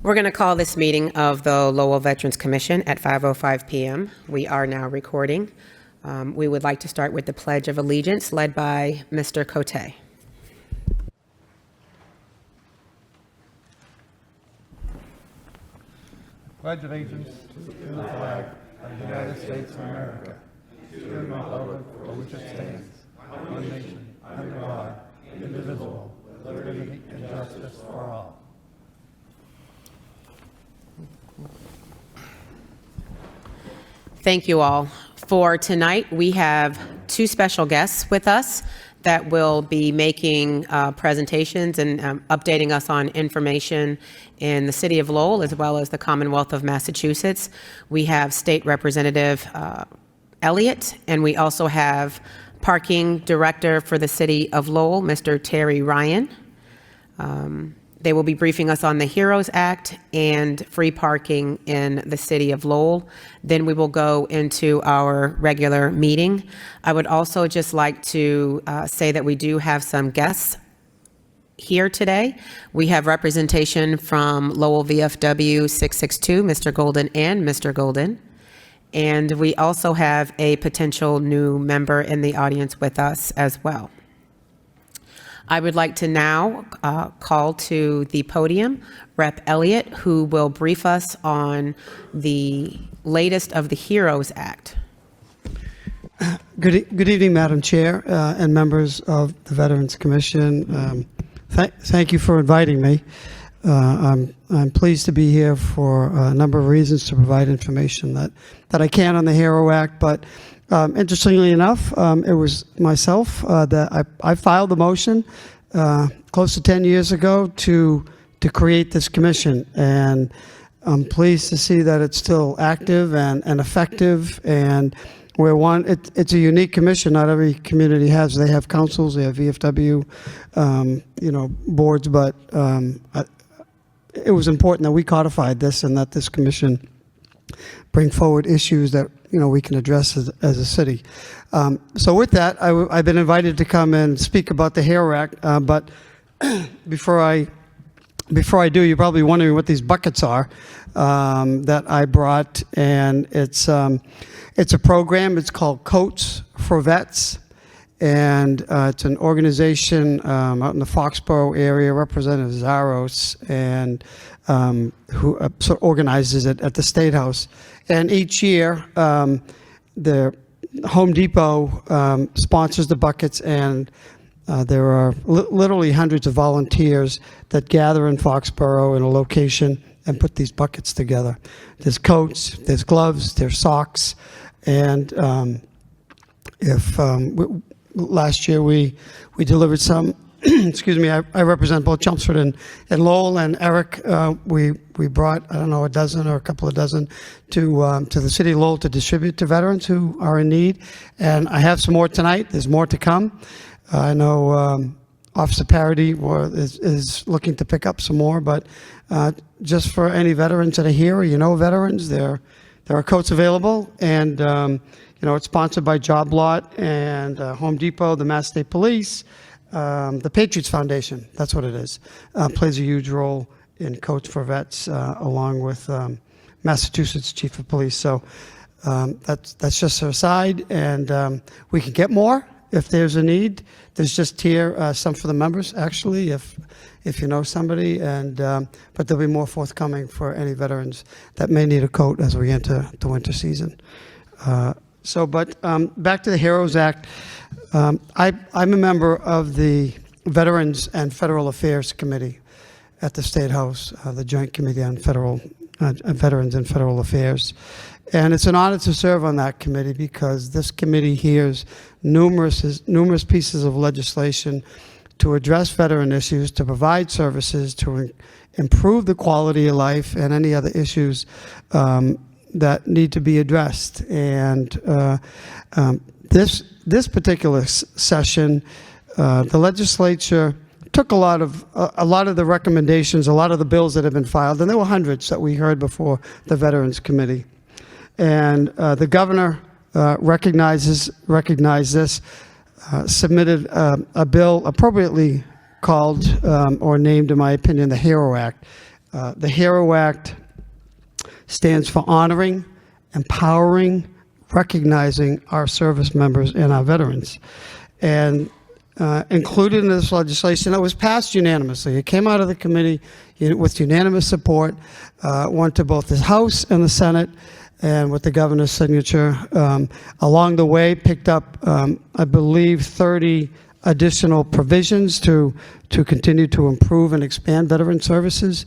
We're going to call this meeting of the Lowell Veterans Commission at 5:05 p.m. We are now recording. We would like to start with the Pledge of Allegiance led by Mr. Cote. Pledge allegiance to the flag of the United States of America, to the republic for which it stands, one nation, under God, indivisible, with liberty and justice for all. Thank you all. For tonight, we have two special guests with us that will be making presentations and updating us on information in the city of Lowell as well as the Commonwealth of Massachusetts. We have State Representative Elliott, and we also have Parking Director for the city of Lowell, Mr. Terry Ryan. They will be briefing us on the HEROES Act and free parking in the city of Lowell. Then we will go into our regular meeting. I would also just like to say that we do have some guests here today. We have representation from Lowell VFW 662, Mr. Golden and Mr. Golden. And we also have a potential new member in the audience with us as well. I would like to now call to the podium Rep. Elliott, who will brief us on the latest of the HEROES Act. Good evening, Madam Chair and members of the Veterans Commission. Thank you for inviting me. I'm pleased to be here for a number of reasons to provide information that I can on the HERO Act, but interestingly enough, it was myself that I filed the motion close to 10 years ago to create this commission, and I'm pleased to see that it's still active and effective. And it's a unique commission. Not every community has. They have councils, they have VFW, boards, but it was important that we codified this and that this commission bring forward issues that we can address as a city. So with that, I've been invited to come and speak about the HERO Act. But before I do, you're probably wondering what these buckets are that I brought, and it's a program. It's called Coats for Vets, and it's an organization out in the Foxborough area. Representative Zaros and who sort of organizes it at the State House. And each year, the Home Depot sponsors the buckets, and there are literally hundreds of volunteers that gather in Foxborough in a location and put these buckets together. There's coats, there's gloves, there's socks, and last year we delivered some. Excuse me, I represent both Chelmsford and Lowell, and Eric, we brought, I don't know, a dozen or a couple of dozen to the city of Lowell to distribute to veterans who are in need. And I have some more tonight. There's more to come. I know Officer Parody is looking to pick up some more, but just for any veterans that are here, or veterans, there are coats available, and it's sponsored by Job Lot and Home Depot, the Mass State Police. The Patriots Foundation, that's what it is, plays a huge role in Coats for Vets, along with Massachusetts Chief of Police. So that's just an aside, and we can get more if there's a need. There's just here some for the members, actually, if you know somebody, and but there'll be more forthcoming for any veterans that may need a coat as we enter the winter season. But back to the HEROES Act. I'm a member of the Veterans and Federal Affairs Committee at the State House, the Joint Committee on Veterans and Federal Affairs. And it's an honor to serve on that committee because this committee hears numerous pieces of legislation to address veteran issues, to provide services, to improve the quality of life, and any other issues that need to be addressed. And this particular session, the legislature took a lot of the recommendations, a lot of the bills that have been filed, and there were hundreds that we heard before the Veterans Committee. And the governor recognized this, submitted a bill appropriately called or named, in my opinion, the HERO Act. The HERO Act stands for honoring, empowering, recognizing our service members and our veterans. And included in this legislation that was passed unanimously. It came out of the committee with unanimous support, went to both the House and the Senate, and with the governor's signature. Along the way, picked up, I believe, 30 additional provisions to continue to improve and expand veteran services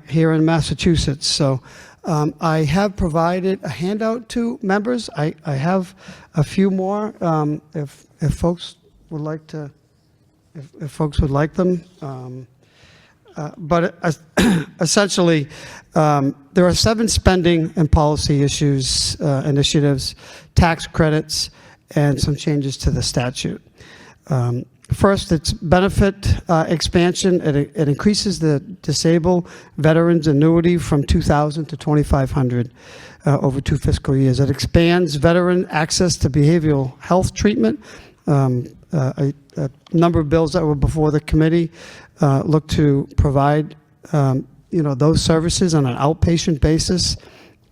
here in Massachusetts. So I have provided a handout to members. I have a few more if folks would like to, if folks would like them. But essentially, there are 7 spending and policy issues, initiatives, tax credits, and some changes to the statute. First, it's benefit expansion. It increases the disabled veterans annuity from $2,000 to $2,500 over 2 fiscal years. It expands veteran access to behavioral health treatment. A number of bills that were before the committee look to provide those services on an outpatient basis.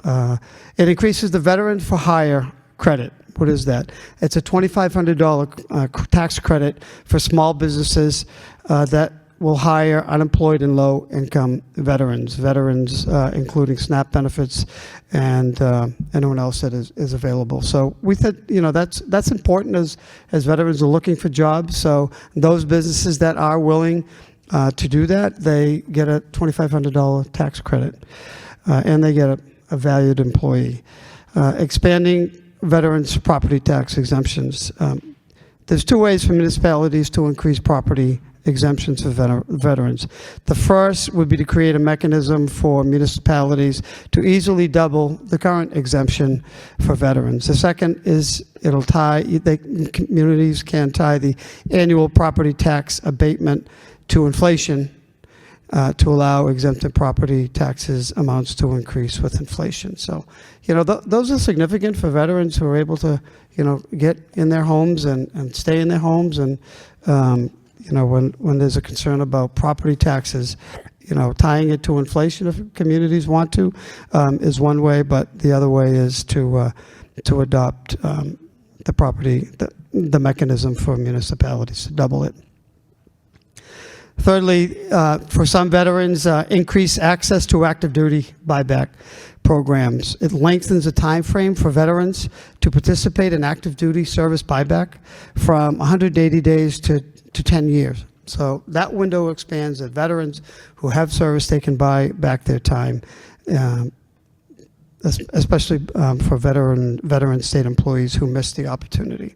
It increases the veteran for hire credit. What is that? It's a $2,500 tax credit for small businesses that will hire unemployed and low-income veterans, including SNAP benefits and anyone else that is available. So we think that's important as veterans are looking for jobs. So those businesses that are willing to do that, they get a $2,500 tax credit, and they get a valued employee. Expanding veterans' property tax exemptions. There's 2 ways for municipalities to increase property exemptions for veterans. The first would be to create a mechanism for municipalities to easily double the current exemption for veterans. The second is communities can tie the annual property tax abatement to inflation to allow exempted property taxes amounts to increase with inflation. So, those are significant for veterans who are able to, get in their homes and stay in their homes. And, when there's a concern about property taxes, tying it to inflation if communities want to is one way, but the other way is to adopt the mechanism for municipalities to double it. Thirdly, for some veterans, increase access to active duty buyback programs. It lengthens the time frame for veterans to participate in active duty service buyback from 180 days to 10 years. So that window expands that veterans who have service, they can buy back their time, especially for veteran state employees who missed the opportunity.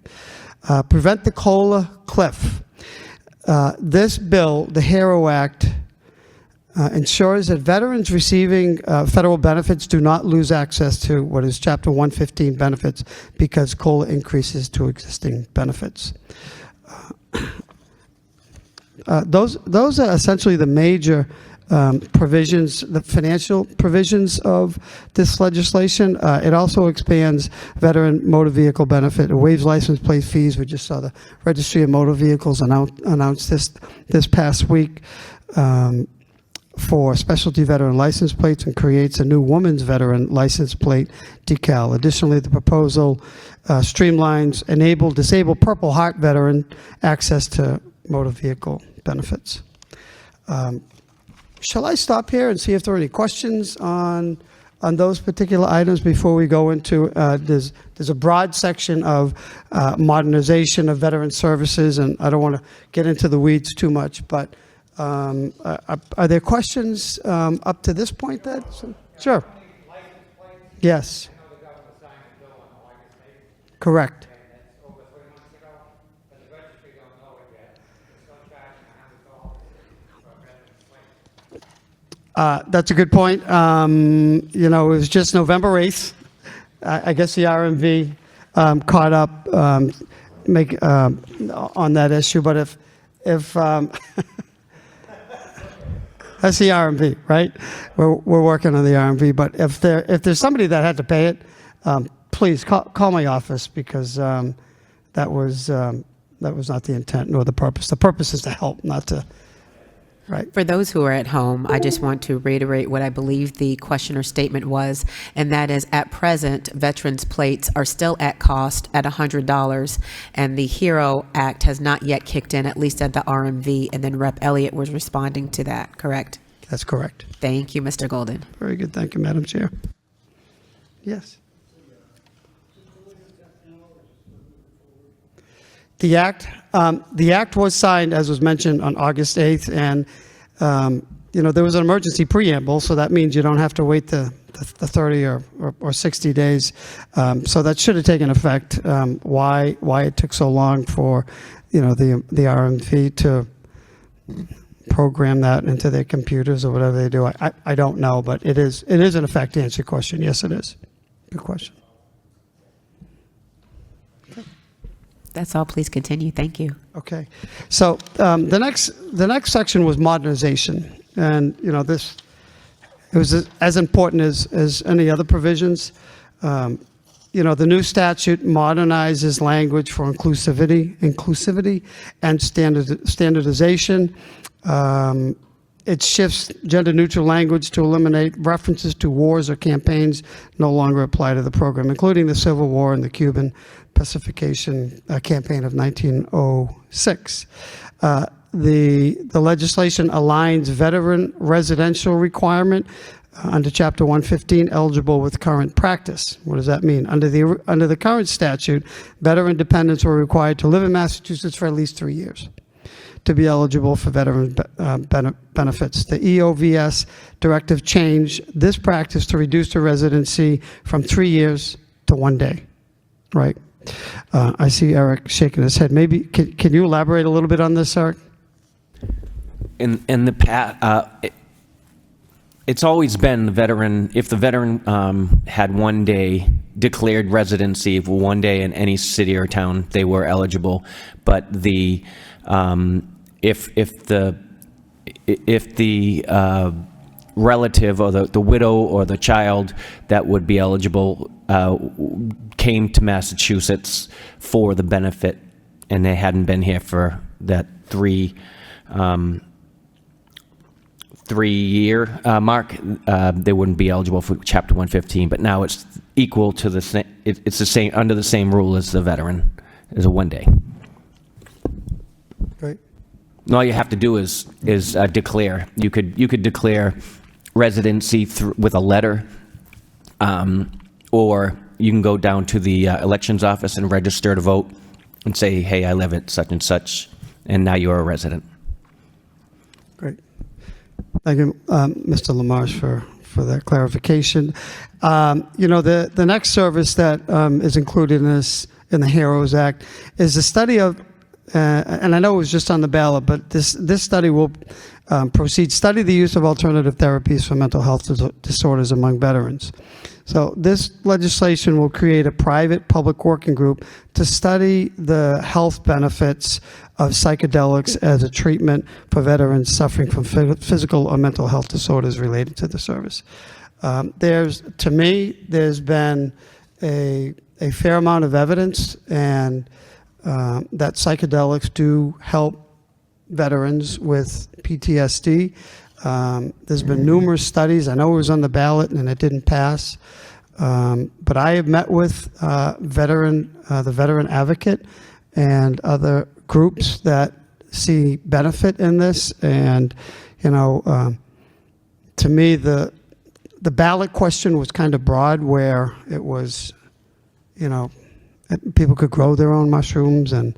Prevent the COLA cliff. This bill, the HERO Act, ensures that veterans receiving federal benefits do not lose access to what is Chapter 115 benefits because COLA increases to existing benefits. Those are essentially the major provisions, the financial provisions of this legislation. It also expands veteran motor vehicle benefit. It waives license plate fees. We just saw the Registry of Motor Vehicles announce this past week for specialty veteran license plates, and creates a new woman's veteran license plate decal. Additionally, the proposal streamlines disabled Purple Heart veteran access to motor vehicle benefits. Shall I stop here and see if there are any questions on those particular items before we go into, there's a broad section of modernization of veteran services, and I don't want to get into the weeds too much, but are there questions up to this point? Sure. Yes. Correct. That's a good point. It was just November 8th. I guess the RMV caught up on that issue. But if that's the RMV, right? We're working on the RMV. But if there's somebody that had to pay it, please call my office, because that was not the intent nor the purpose. The purpose is to help, not to. Right. For those who are at home, I just want to reiterate what I believe the question or statement was, and that is, at present, veterans' plates are still at cost at $100, and the HERO Act has not yet kicked in, at least at the RMV, and then Rep. Elliott was responding to that, correct? That's correct. Thank you, Mr. Golden. Very good. Thank you, Madam Chair. Yes. The act was signed, as was mentioned, on August 8th, and there was an emergency preamble, so that means you don't have to wait the 30 or 60 days. So that should have taken effect. Why it took so long for the RMV to program that into their computers or whatever they do, I don't know, but it is in effect. To answer your question, yes, it is. Good question. That's all. Please continue. Thank you. Okay, so the next section was modernization, and it was as important as any other provisions. The new statute modernizes language for inclusivity and standardization. It shifts gender-neutral language to eliminate references to wars or campaigns no longer apply to the program, including the Civil War and the Cuban pacification campaign of 1906. The legislation aligns veteran residential requirement under Chapter 115 eligible with current practice. What does that mean? Under the current statute, veteran dependents were required to live in Massachusetts for at least 3 years to be eligible for veteran benefits. The EOVS directive changed this practice to reduce the residency from 3 years to 1 day, right? I see Eric shaking his head. Maybe, can you elaborate a little bit on this, Eric? In the past, it's always been if the veteran had 1 day declared residency for 1 day in any city or town, they were eligible. But if the relative or the widow or the child that would be eligible came to Massachusetts for the benefit and they hadn't been here for that 3 year mark, they wouldn't be eligible for Chapter 115. But now it's equal to the same. It's the same under the same rule as the veteran, as a 1 day. Right. And all you have to do is declare. You could declare residency with a letter, or you can go down to the elections office and register to vote and say, hey, I live at such and such, and now you're a resident. Great. Thank you, Mr. LaMarche, for that clarification. The next service that is included in the HEROES Act is the study of, and I know it was just on the ballot, but this study will study the use of alternative therapies for mental health disorders among veterans. So this legislation will create a private public working group to study the health benefits of psychedelics as a treatment for veterans suffering from physical or mental health disorders related to the service. There's been a fair amount of evidence and that psychedelics do help veterans with PTSD. There's been numerous studies. I know it was on the ballot and it didn't pass. But I have met with the veteran advocate and other groups that see benefit in this. And, to me, the ballot question was kind of broad, where it was, people could grow their own mushrooms, and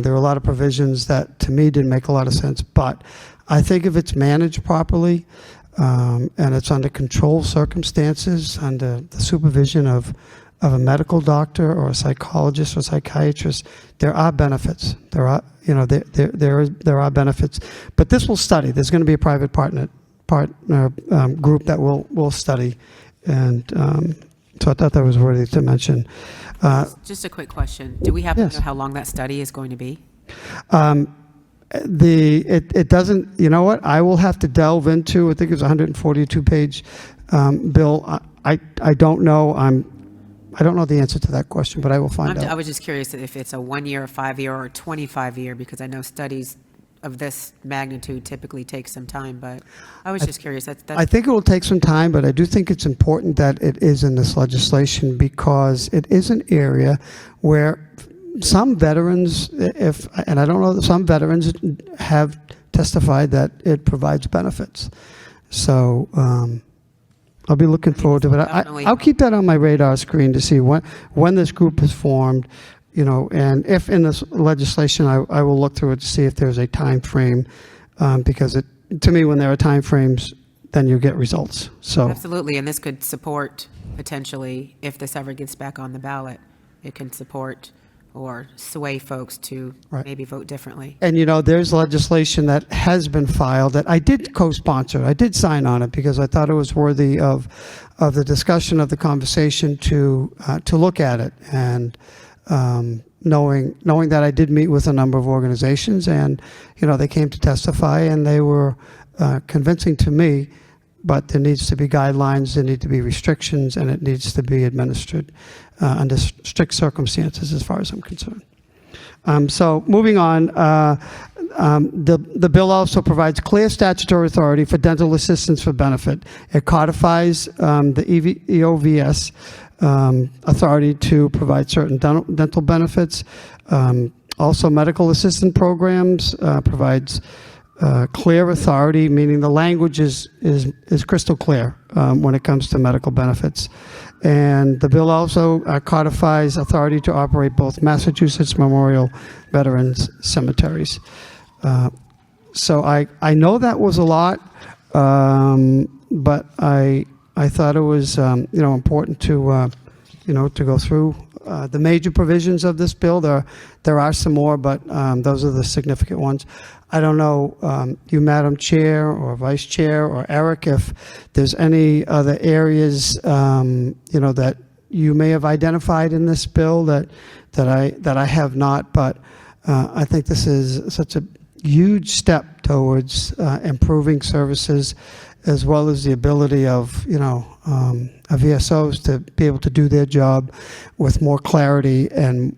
there were a lot of provisions that to me didn't make a lot of sense. But I think if it's managed properly and it's under controlled circumstances, under the supervision of a medical doctor or a psychologist or psychiatrist, there are benefits. There are benefits. But this will study. There's going to be a private partner group that will study, and so I thought that was worthy to mention. Just a quick question. Do we happen Yes. to know how long that study is going to be? It doesn't, you know what, I will have to delve into, I think it's a 142-page bill. I don't know. I don't know the answer to that question, but I will find I out. was just curious if it's a 1 year, a 5 year, or a 25 year, because I know studies of this magnitude typically takes some time, but I was just curious. That's I think it will take some time, but I do think it's important that it is in this legislation because it is an area where some veterans, and I don't know, some veterans have testified that it provides benefits. So I'll be looking forward to it. Definitely. I'll keep that on my radar screen to see when this group is formed, and if in this legislation, I will look through it to see if there's a time frame, because to me, when there are time frames, then you get results. So Absolutely, and this could support, potentially, if this ever gets back on the ballot, it can support or sway folks to Right. maybe vote differently. And, there's legislation that has been filed that I did co-sponsor. I did sign on it because I thought it was worthy of the discussion, of the conversation to look at it. And knowing that I did meet with a number of organizations and, they came to testify and they were convincing to me, but there needs to be guidelines, there need to be restrictions, and it needs to be administered under strict circumstances as far as I'm concerned. So moving on, the bill also provides clear statutory authority for dental assistance for benefit. It codifies the EOVS authority to provide certain dental benefits. Also, medical assistant programs provides clear authority, meaning the language is crystal clear when it comes to medical benefits. And the bill also codifies authority to operate both Massachusetts Memorial Veterans Cemeteries. So I know that was a lot, but I thought it was important to go through the major provisions of this bill. There are some more, but those are the significant ones. I don't know, you, Madam Chair, or Vice Chair, or Eric, if there's any other areas, that you may have identified in this bill that I have not. But I think this is such a huge step towards improving services, as well as the ability of VSOs to be able to do their job with more clarity and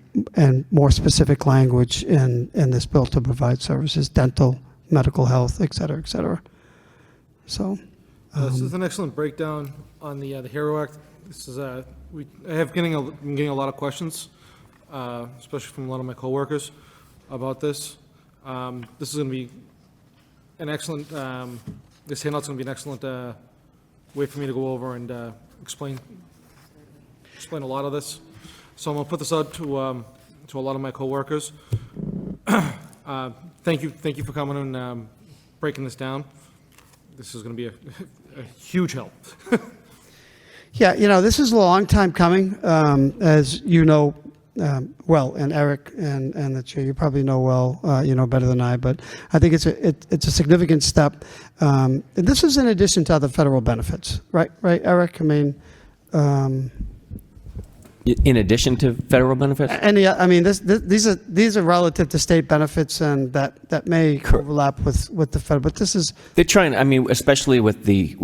more specific language in this bill to provide services, dental, medical health, et cetera, et cetera. So This is an excellent breakdown on the HERO Act. This is I have been getting a lot of questions, especially from a lot of my coworkers, about this. This is going to be an excellent. This handout's going to be an excellent way for me to go over and explain a lot of this. So I'm going to put this out to a lot of my coworkers. Thank you for coming and breaking this down. This is going to be a huge help. yeah, this is a long time coming, as you know. Well, and Eric and the chair, you probably know well, better than I, but I think it's a significant step. And this is in addition to other federal benefits, right, Eric? I mean, In addition to federal benefits? these are relative to state benefits, and that may overlap with the federal. But this is They're trying, especially with the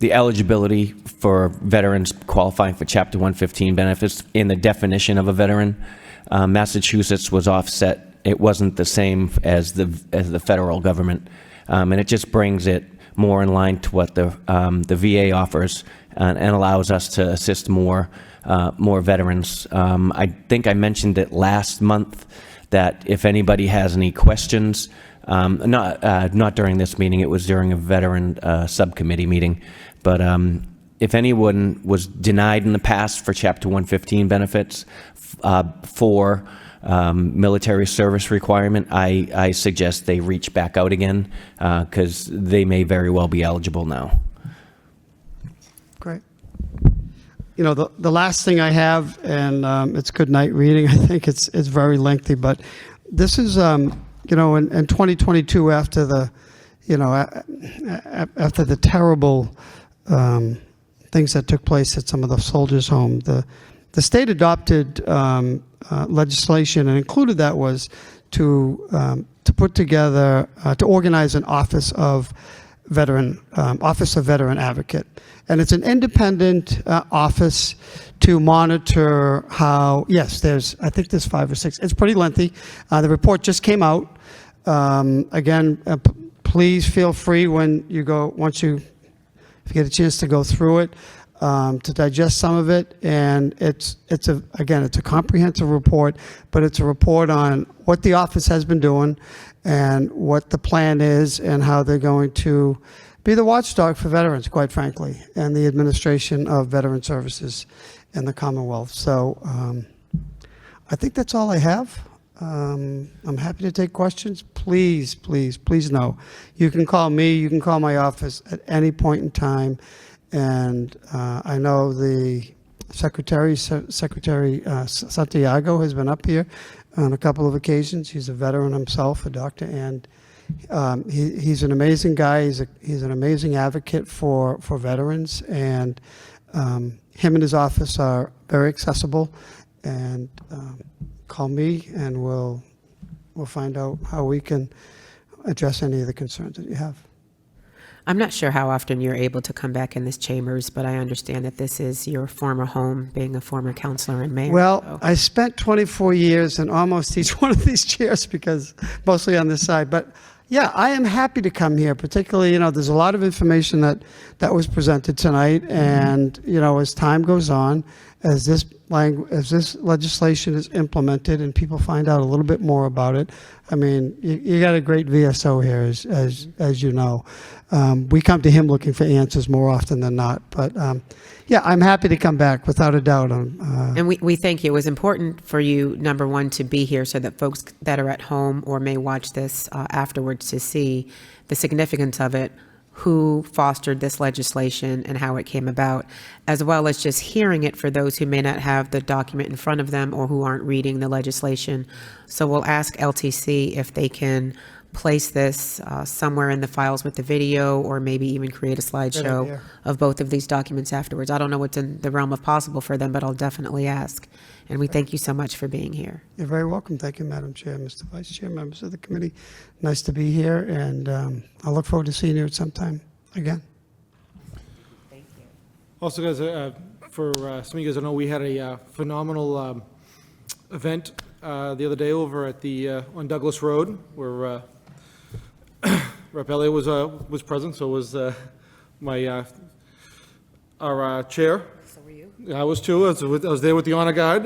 eligibility for veterans qualifying for Chapter 115 benefits in the definition of a veteran. Massachusetts was offset. It wasn't the same as the federal government, and it just brings it more in line to what the VA offers and allows us to assist more veterans. I think I mentioned it last month that if anybody has any questions, not during this meeting, it was during a veteran subcommittee meeting, but if anyone was denied in the past for Chapter 115 benefits for military service requirement, I suggest they reach back out again because they may very well be eligible now. great. The last thing I have, and it's good night reading. I think it's very lengthy, but this is in 2022, after the after the terrible things that took place at some of the soldiers' home, the state adopted legislation, and included that was to put together to organize an office of Office of Veteran Advocate. And it's an independent office to monitor how, yes, I think there's 5 or 6. It's pretty lengthy. The report just came out. Again, please feel free if you get a chance to go through it, to digest some of it. And it's a comprehensive report, but it's a report on what the office has been doing and what the plan is and how they're going to be the watchdog for veterans, quite frankly, and the administration of veteran services in the Commonwealth. So I think that's all I have. I'm happy to take questions. Please, please, please know. You can call me, you can call my office at any point in time. And I know the Secretary Santiago has been up here on a couple of occasions. He's a veteran himself, a doctor, and he's an amazing guy. He's an amazing advocate for veterans, and him and his office are very accessible. And call me, and we'll find out how we can address any of the concerns that you have. I'm not sure how often you're able to come back in this chambers, but I understand that this is your former home, being a former counselor and mayor. Well, so. I spent 24 years in almost each one of these chairs, because mostly on this side. But yeah, I am happy to come here, particularly, there's a lot of information that was presented tonight. And, as time goes on, as this legislation is implemented and people find out a little bit more about it, I mean, you got a great VSO here, as you know. We come to him looking for answers more often than not. But yeah, I'm happy to come back, without a doubt. And we thank you. It was important for you, number one, to be here so that folks that are at home or may watch this afterwards to see the significance of it, who fostered this legislation and how it came about, as well as just hearing it for those who may not have the document in front of them or who aren't reading the legislation. So we'll ask LTC if they can place this somewhere in the files with the video, or maybe even create a slideshow of both of these documents afterwards. I don't know what's in the realm of possible for them, but I'll definitely ask. And we thank you so much for being here. You're very welcome. Thank you, Madam Chair, Mr. Vice Chair, members of the committee. Nice to be here, and I look forward to seeing you at some time again. Thank you. Also, guys, for some of you guys, I know we had a phenomenal event the other day over at on Douglas Road, where Rep. Elliott was present. So was our chair. So were you? I was too. I was there with the honor guard.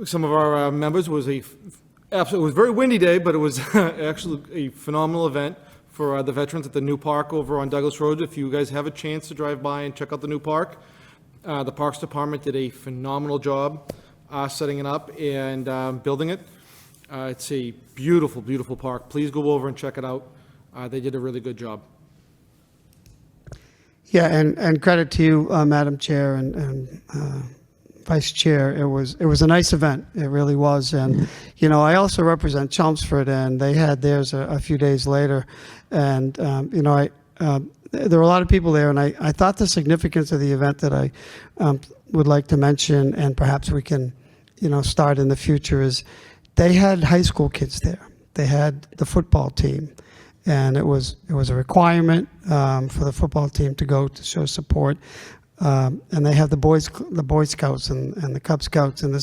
Some of our members. It was it was a very windy day, but it was actually a phenomenal event for the veterans at the new park over on Douglas Road. If you guys have a chance to drive by and check out the new park, the Parks Department did a phenomenal job setting it up and building it. It's a beautiful, beautiful park. Please go over and check it out. They did a really good job. Yeah, and credit to you, Madam Chair and Vice Chair. It was a nice event. It really was. And I also represent Chelmsford, and they had theirs a few days later. And there were a lot of people there, and I thought the significance of the event that I would like to mention, and perhaps we can start in the future, is they had high school kids there. They had the football team, and it was a requirement for the football team to go to show support. And they have the Boy Scouts and the Cub Scouts. And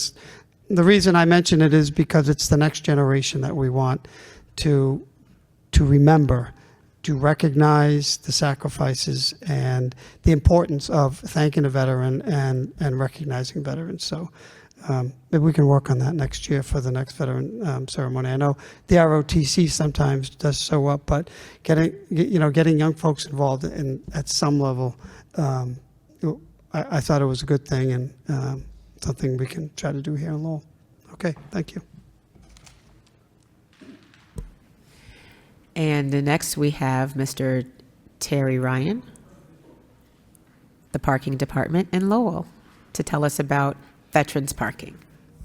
the reason I mention it is because it's the next generation that we want to remember, to recognize the sacrifices and the importance of thanking a veteran and recognizing veterans. So maybe we can work on that next year for the next veteran ceremony. I know the ROTC sometimes does show up, but getting young folks involved at some level, I thought it was a good thing, and something we can try to do here in Lowell. Okay, thank you. And next we have Mr. Terry Ryan, the Parking Department in Lowell, to tell us about veterans parking.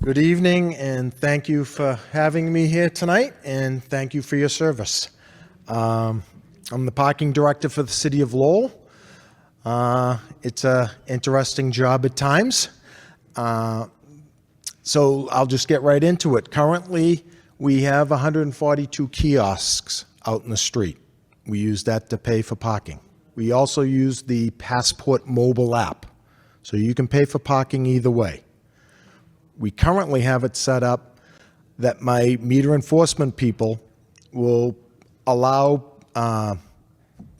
Good evening, and thank you for having me here tonight, and thank you for your service. I'm the parking director for the city of Lowell. It's an interesting job at times. So I'll just get right into it. Currently, we have 142 kiosks out in the street. We use that to pay for parking. We also use the Passport mobile app, so you can pay for parking either way. We currently have it set up that my meter enforcement people will allow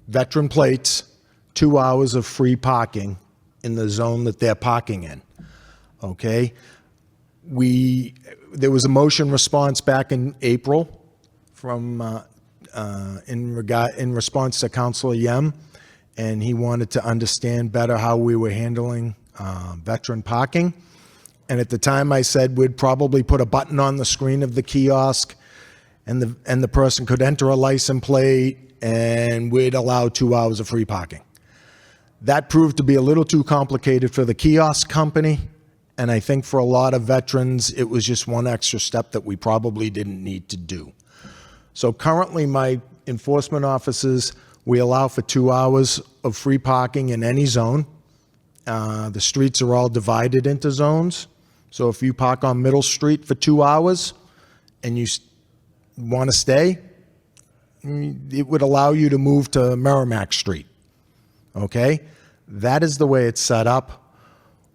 veteran plates 2 hours of free parking in the zone that they're parking in. Okay? There was a motion response back in April from in response to Councilor Yem, and he wanted to understand better how we were handling veteran parking. And at the time, I said we'd probably put a button on the screen of the kiosk, and the person could enter a license plate, and we'd allow 2 hours of free parking. That proved to be a little too complicated for the kiosk company, and I think for a lot of veterans, it was just one extra step that we probably didn't need to do. So currently, my enforcement officers, we allow for 2 hours of free parking in any zone. The streets are all divided into zones. So if you park on Middle Street for 2 hours and you want to stay, it would allow you to move to Merrimack Street. Okay? That is the way it's set up.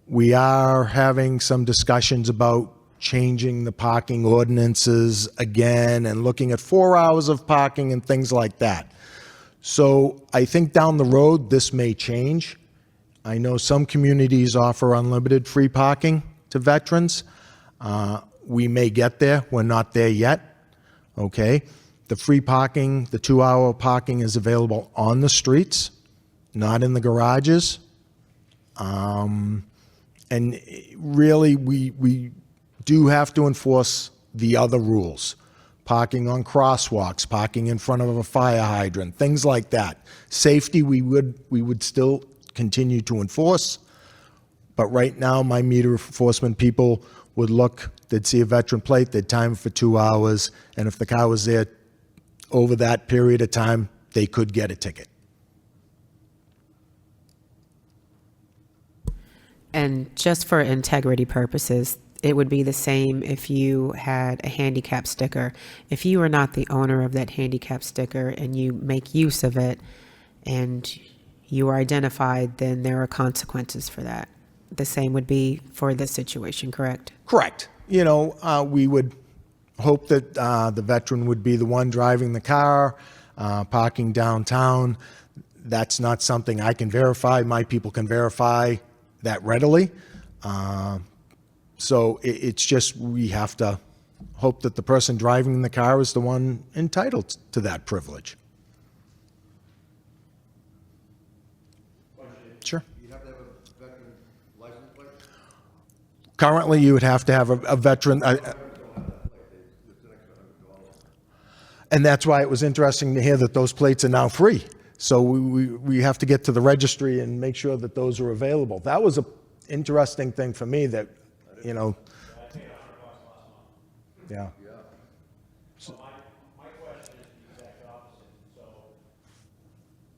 We are having some discussions about changing the parking ordinances again and looking at 4 hours of parking and things like that. So I think down the road, this may change. I know some communities offer unlimited free parking to veterans. We may get there. We're not there yet. Okay? The free parking, the 2 hour parking is available on the streets, not in the garages. And really, we do have to enforce the other rules. Parking on crosswalks, parking in front of a fire hydrant, things like that. Safety, we would still continue to enforce. But right now, my meter enforcement people would look, they'd see a veteran plate, they'd time it for 2 hours, and if the car was there over that period of time, they could get a ticket. And just for integrity purposes, it would be the same if you had a handicap sticker. If you are not the owner of that handicap sticker and you make use of it and you are identified, then there are consequences for that. The same would be for this situation, correct? Correct. You know, we would hope that the veteran would be the one driving the car, parking downtown. That's not something I can verify. My people can verify that readily. So it's just we have to hope that the person driving the car is the one entitled to that privilege. Sure. Currently, you would have to have a veteran, and that's why it was interesting to hear that those plates are now free. So we have to get to the registry and make sure that those are available. That was an interesting thing for me that, you know, yeah. So my question is the exact opposite. So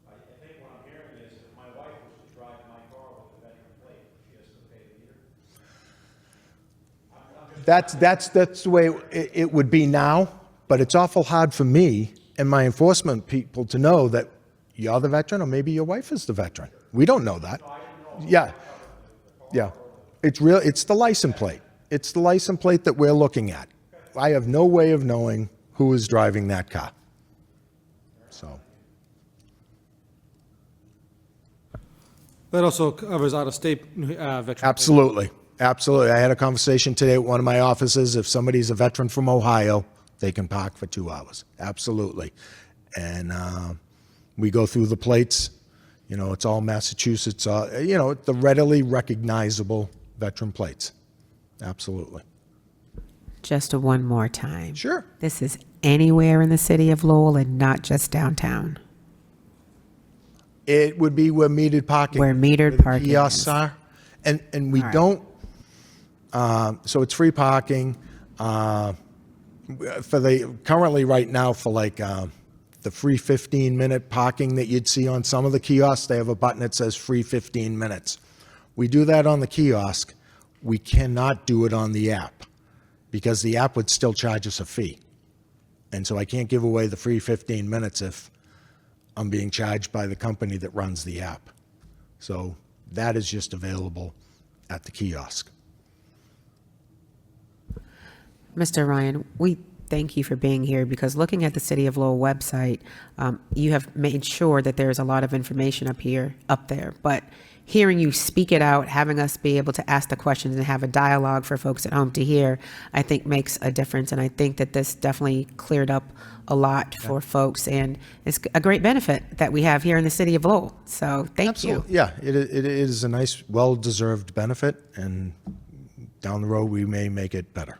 I think what I'm hearing is if my wife was to drive my car with a veteran plate, she has to pay the meter. That's the way it would be now, but it's awful hard for me and my enforcement people to know that you're the veteran or maybe your wife is the veteran. We don't know that. Yeah. Yeah. It's the license plate. It's the license plate that we're looking at. I have no way of knowing who is driving that car. So. That also covers out-of-state veteran. Absolutely. Absolutely. I had a conversation today with one of my officers. If somebody's a veteran from Ohio, they can park for 2 hours. Absolutely. And we go through the plates. You know, it's all Massachusetts. You know, the readily recognizable veteran plates. Absolutely. Just one more time. Sure. This is anywhere in the city of Lowell and not just downtown. It would be where metered parking. Where metered the parking kiosks is. are. And we All right. don't, so it's free parking. Currently right now for like the free 15-minute parking that you'd see on some of the kiosks, they have a button that says free 15 minutes. We do that on the kiosk. We cannot do it on the app because the app would still charge us a fee. And so I can't give away the free 15 minutes if I'm being charged by the company that runs the app. So that is just available at the kiosk. Mr. Ryan, we thank you for being here because looking at the City of Lowell website, you have made sure that there's a lot of information up there. But hearing you speak it out, having us be able to ask the questions and have a dialogue for folks at home to hear, I think makes a difference. And I think that this definitely cleared up a lot for folks. And it's a great benefit that we have here in the City of Lowell. So thank you. Yeah, it is a nice, well-deserved benefit, and down the road, we may make it better.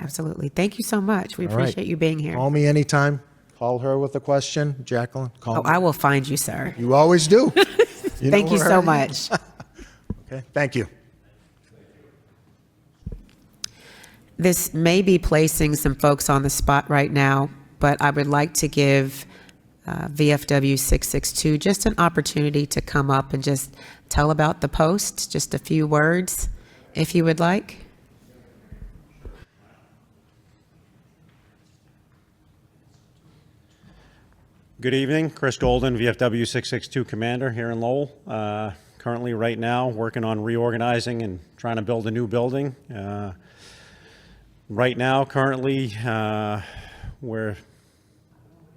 Absolutely. Thank you so much. We All right. appreciate you being here. Call me anytime. Call her with a question, Jacqueline. Call Oh, me. I will find you, sir. You always do. You Thank know you where so I am. much. Okay, thank you. This may be placing some folks on the spot right now, but I would like to give VFW 662 just an opportunity to come up and just tell about the post, just a few words, if you would like. Good evening, Chris Golden, VFW 662 Commander here in Lowell. Currently, right now, working on reorganizing and trying to build a new building. Right now, currently, we're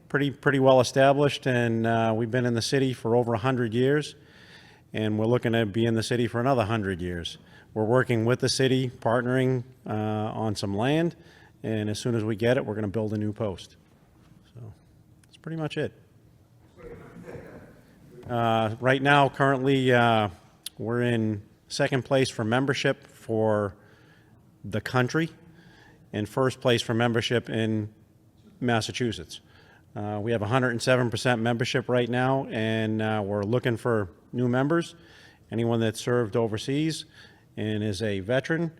pretty well established, and we've been in the city for over 100 years, and we're looking to be in the city for another 100 years. We're working with the city, partnering on some land, and as soon as we get it, we're going to build a new post. So that's pretty much it. Right now, currently, we're in second place for membership for the country and first place for membership in Massachusetts. We have 107% membership right now, and we're looking for new members. Anyone that served overseas and is a veteran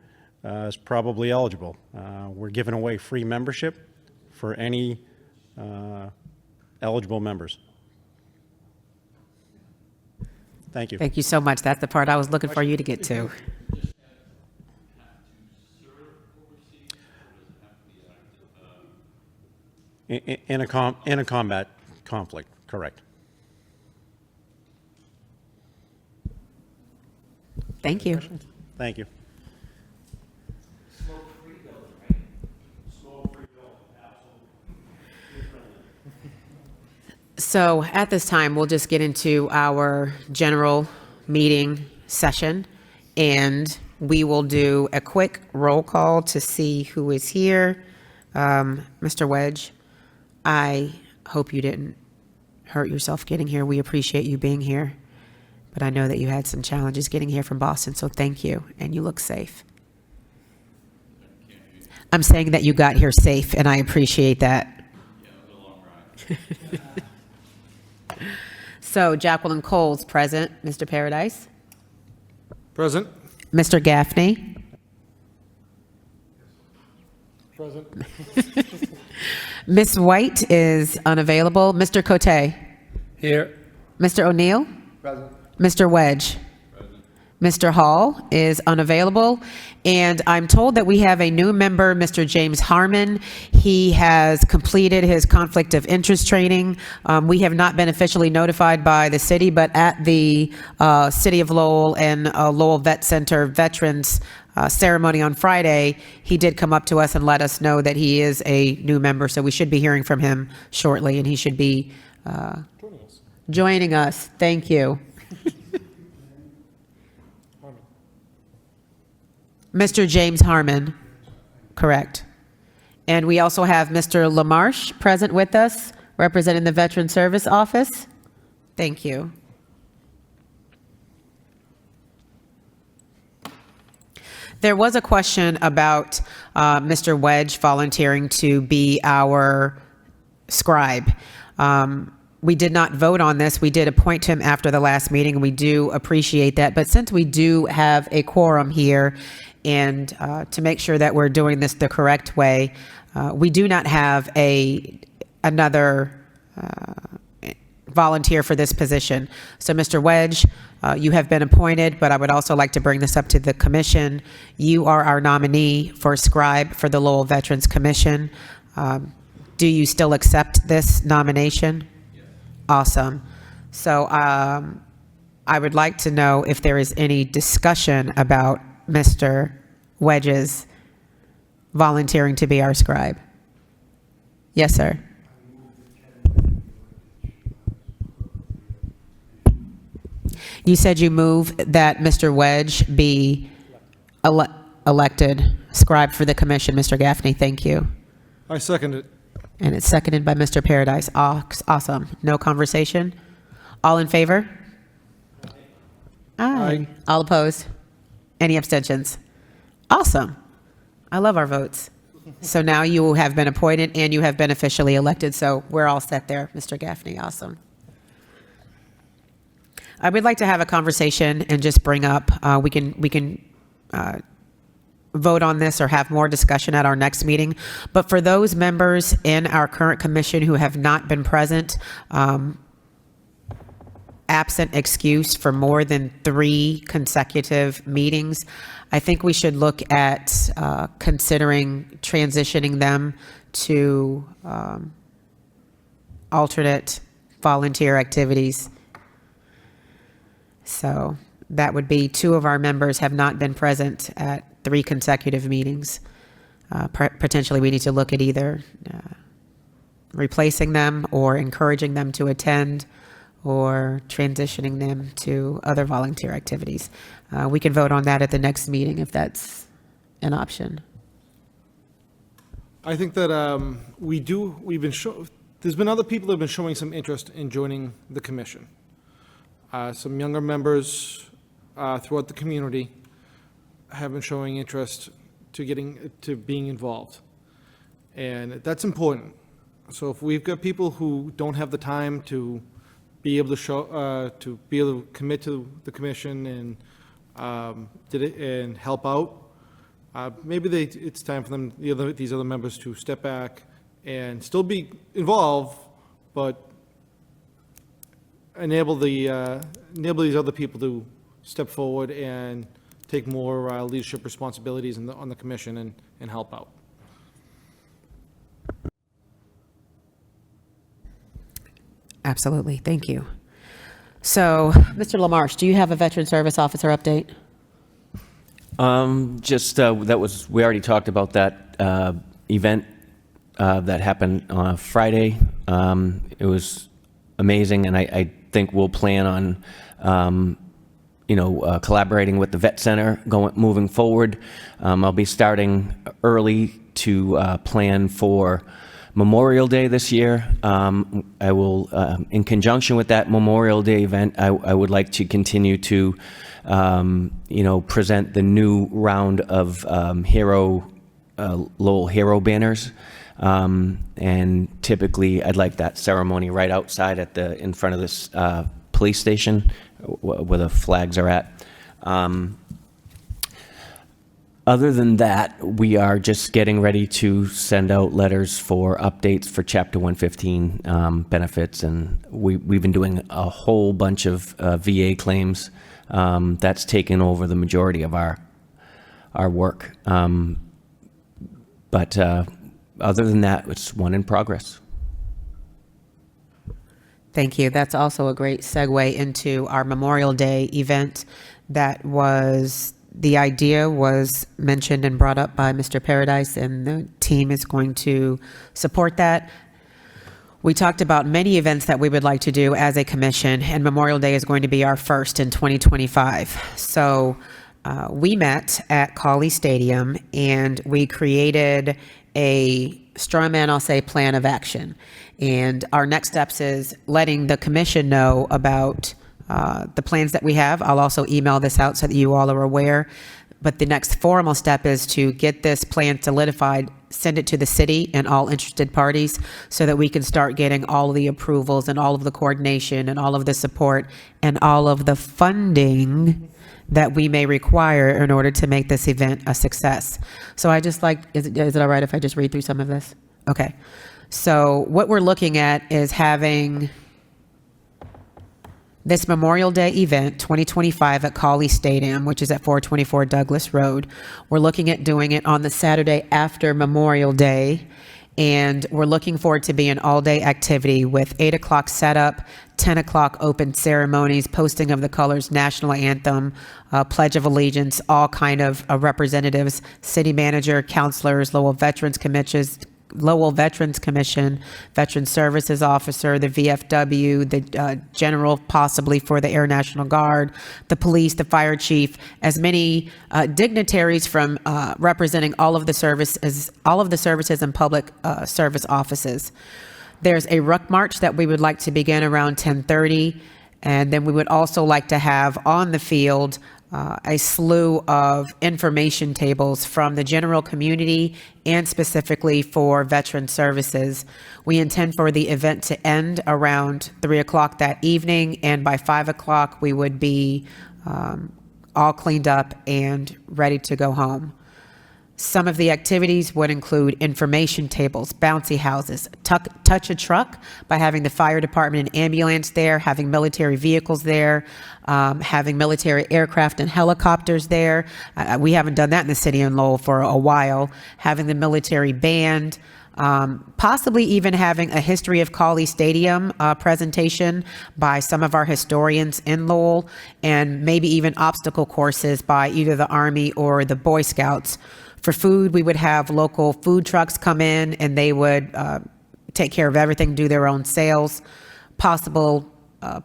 is probably eligible. We're giving away free membership for any eligible members. Thank you. Thank you so much. That's the part I was looking for you to get to. In a combat conflict, correct. Thank you. Thank you. So at this time, we'll just get into our general meeting session, and we will do a quick roll call to see who is here. Mr. Wedge, I hope you didn't hurt yourself getting here. We appreciate you being here, but I know that you had some challenges getting here from Boston, so thank you, and you look safe. I'm saying that you got here safe, and I appreciate that. So Jacqueline Coles, present. Mr. Paradise? Present. Mr. Gaffney? Present. Ms. White is unavailable. Mr. Cote? Here. Mr. O'Neill? Present. Mr. Wedge? Mr. Hall is unavailable. And I'm told that we have a new member, Mr. James Harmon. He has completed his conflict of interest training. We have not been officially notified by the city, but at the City of Lowell and Lowell Vet Center Veterans ceremony on Friday, he did come up to us and let us know that he is a new member. So we should be hearing from him shortly, and he should be joining us. Thank you. Mr. James Harmon, correct. And we also have Mr. LaMarche present with us, representing the Veteran Service Office. Thank you. There was a question about Mr. Wedge volunteering to be our scribe. We did not vote on this. We did appoint him after the last meeting, and we do appreciate that. But since we do have a quorum here, and to make sure that we're doing this the correct way, we do not have another volunteer for this position. So Mr. Wedge, you have been appointed, but I would also like to bring this up to the commission. You are our nominee for scribe for the Lowell Veterans Commission. Do you still accept this nomination? Awesome. So I would like to know if there is any discussion about Mr. Wedge's volunteering to be our scribe. Yes, sir. You said you move that Mr. Wedge be elected scribe for the commission, Mr. Gaffney. Thank you. I second it. And it's seconded by Mr. Paradise. Awesome. No conversation? All in favor? Aye. All opposed? Any abstentions? Awesome. I love our votes. So now you have been appointed and you have been officially elected, so we're all set there, Mr. Gaffney. Awesome. I would like to have a conversation and just bring up, we can vote on this or have more discussion at our next meeting. But for those members in our current commission who have not been present, absent excuse for more than 3 consecutive meetings, I think we should look at considering transitioning them to alternate volunteer activities. So that would be 2 of our members have not been present at 3 consecutive meetings. Potentially, we need to look at either replacing them or encouraging them to attend or transitioning them to other volunteer activities. We can vote on that at the next meeting if that's an option. I think that there's been other people that have been showing some interest in joining the commission. Some younger members throughout the community have been showing interest to being involved. And that's important. So if we've got people who don't have the time to be able to commit to the commission and help out, maybe it's time for them, these other members, to step back and still be involved, but enable these other people to step forward and take more leadership responsibilities on the commission and help out. Absolutely. Thank you. So, Mr. LaMarche, do you have a Veteran Service Officer update? We already talked about that event that happened on Friday. It was amazing, and I think we'll plan on collaborating with the Vet Center moving forward. I'll be starting early to plan for Memorial Day this year. I will, in conjunction with that Memorial Day event, I would like to continue to, present the new round of Lowell Hero banners. And typically, I'd like that ceremony right outside in front of this police station where the flags are at. Other than that, we are just getting ready to send out letters for updates for Chapter 115 benefits, and we've been doing a whole bunch of VA claims. That's taken over the majority of our work. But other than that, it's one in progress. Thank you. That's also a great segue into our Memorial Day event. The idea was mentioned and brought up by Mr. Paradise, and the team is going to support that. We talked about many events that we would like to do as a commission, and Memorial Day is going to be our first in 2025. So we met at Cawley Stadium, and we created a straw man, I'll say, plan of action. And our next steps is letting the commission know about the plans that we have. I'll also email this out so that you all are aware. But the next formal step is to get this plan solidified, send it to the city and all interested parties so that we can start getting all of the approvals and all of the coordination and all of the support and all of the funding that we may require in order to make this event a success. So I just is it all right if I just read through some of this? Okay. So what we're looking at is having this Memorial Day event, 2025, at Cawley Stadium, which is at 424 Douglas Road. We're looking at doing it on the Saturday after Memorial Day, And we're looking forward to being an all-day activity with 8 o'clock setup, 10 o'clock open ceremonies, posting of the colors, national anthem, Pledge of Allegiance, all kind of representatives, city manager, counselors, Lowell Veterans Commission, Veteran Services Officer, the VFW, the general possibly for the Air National Guard, the police, the fire chief, as many dignitaries from representing all of the services and public service offices. There's a ruck march that we would like to begin around 10:30, and then we would also like to have on the field a slew of information tables from the general community and specifically for veteran services. We intend for the event to end around 3 o'clock that evening, and by 5 o'clock we would be all cleaned up and ready to go home. Some of the activities would include information tables, bouncy houses, touch a truck by having the fire department and ambulance there, having military vehicles there, having military aircraft and helicopters there. We haven't done that in the city of Lowell for a while. Having the military band, possibly even having a history of Cawley Stadium presentation by some of our historians in Lowell, and maybe even obstacle courses by either the Army or the Boy Scouts. For food, we would have local food trucks come in and they would take care of everything, do their own sales. Possible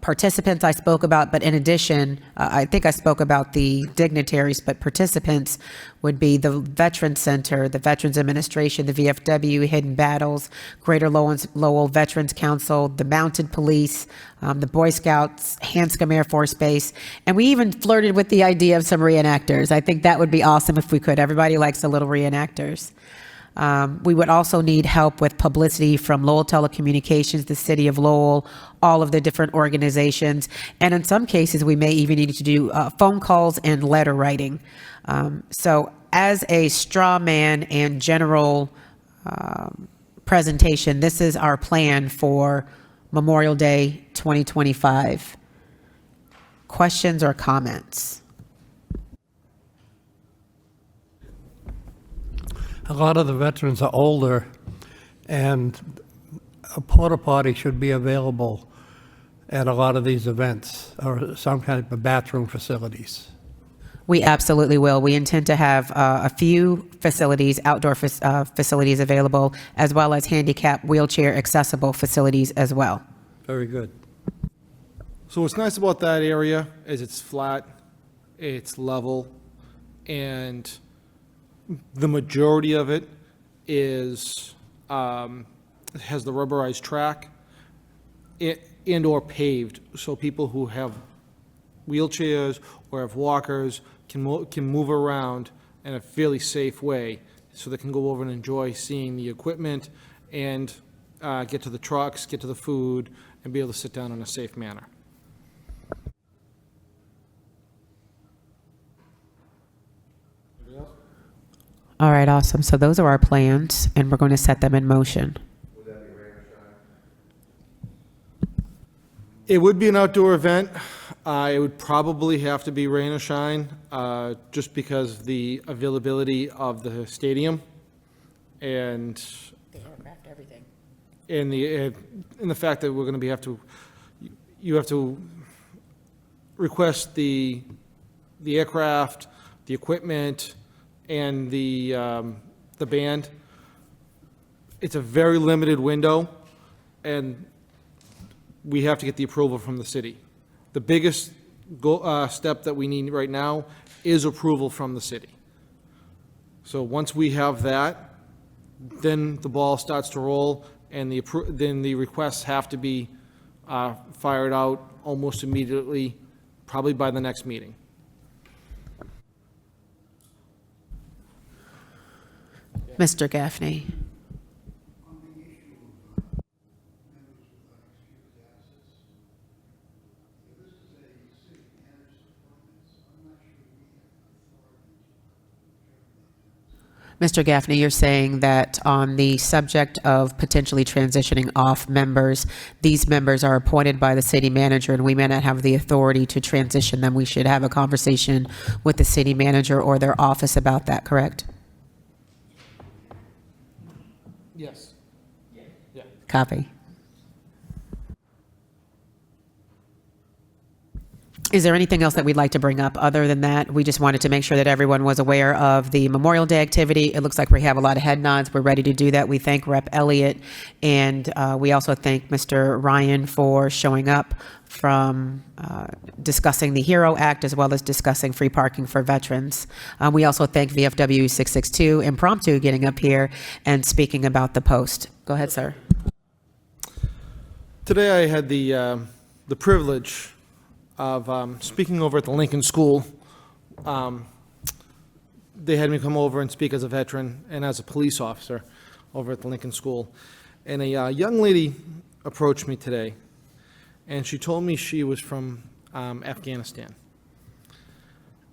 participants I spoke about, but in addition, I think I spoke about the dignitaries, but participants would be the Veterans Center, the Veterans Administration, the VFW, Hidden Battles, Greater Lowell Veterans Council, the Mounted Police, the Boy Scouts, Hanscom Air Force Base, and we even flirted with the idea of some reenactors. I think that would be awesome if we could. Everybody likes the little reenactors. We would also need help with publicity from Lowell Telecommunications, the City of Lowell, all of the different organizations, and in some cases, we may even need to do phone calls and letter writing. So as a straw man and general presentation, this is our plan for Memorial Day 2025. Questions or comments? A lot of the veterans are older, and a porta potty should be available at a lot of these events, or some kind of bathroom facilities. We absolutely will. We intend to have a few facilities, outdoor facilities available, as well as handicap wheelchair accessible facilities as well. Very good. So what's nice about that area is it's flat, it's level, and the majority of it is, has the rubberized track and/or paved, so people who have wheelchairs or have walkers can move around in a fairly safe way, so they can go over and enjoy seeing the equipment and get to the trucks, get to the food, and be able to sit down in a safe manner. All right, awesome. So those are our plans, and we're going to set them in motion. It would be an outdoor event. It would probably have to be rain or shine, just because of the availability of the stadium and everything. and the fact that we're going to you have to request the aircraft, the equipment, and the band. It's a very limited window, and we have to get the approval from the city. The biggest step that we need right now is approval from the city. So once we have that, then the ball starts to roll, and then the requests have to be fired out almost immediately, probably by the next meeting. Mr. Gaffney. Mr. Gaffney, you're saying that on the subject of potentially transitioning off members, these members are appointed by the city manager, and we may not have the authority to transition them. We should have a conversation with the city manager or their office about that, correct? Yes. Copy. Is there anything else that we'd like to bring up? Other than that, we just wanted to make sure that everyone was aware of the Memorial Day activity. It looks like we have a lot of head nods. We're ready to do that. We thank Rep. Elliott, and we also thank Mr. Ryan for showing up from discussing the HERO Act as well as discussing free parking for veterans. We also thank VFW 662 Impromptu getting up here and speaking about the post. Go ahead, sir. Today I had the privilege of speaking over at the Lincoln School. They had me come over and speak as a veteran and as a police officer over at the Lincoln School. And a young lady approached me today, and she told me she was from Afghanistan.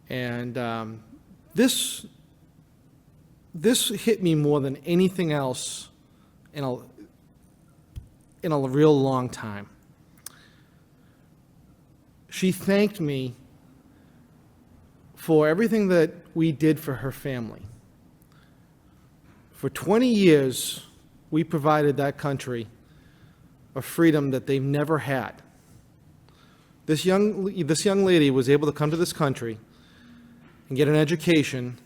And this hit me more than anything else in a real long time. She thanked me for everything that we did for her family. For 20 years, we provided that country a freedom that they've never had. This young lady was able to come to this country and get an education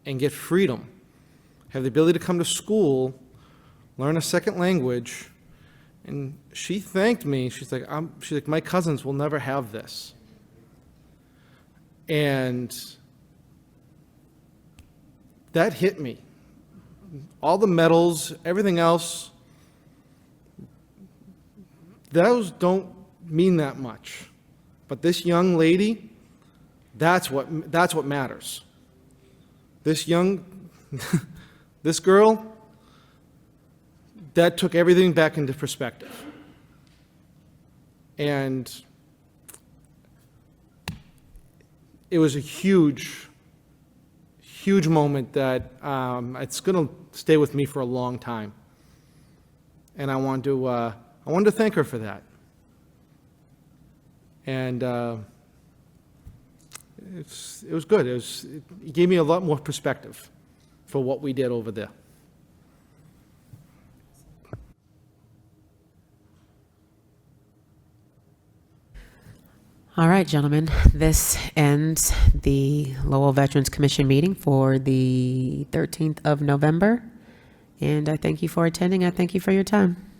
and get freedom, have the ability to come to school, learn a second language. And she thanked me. She's like, my cousins will never have this. And that hit me. All the medals, everything else, those don't mean that much. But this young lady, that's what matters. This girl, that took everything back into perspective. And it was a huge, huge moment that it's going to stay with me for a long time. And I wanted to thank her for that. And it was good. It gave me a lot more perspective for what we did over there. All right, gentlemen, this ends the Lowell Veterans Commission meeting for the 13th of November. And I thank you for attending. I thank you for your time.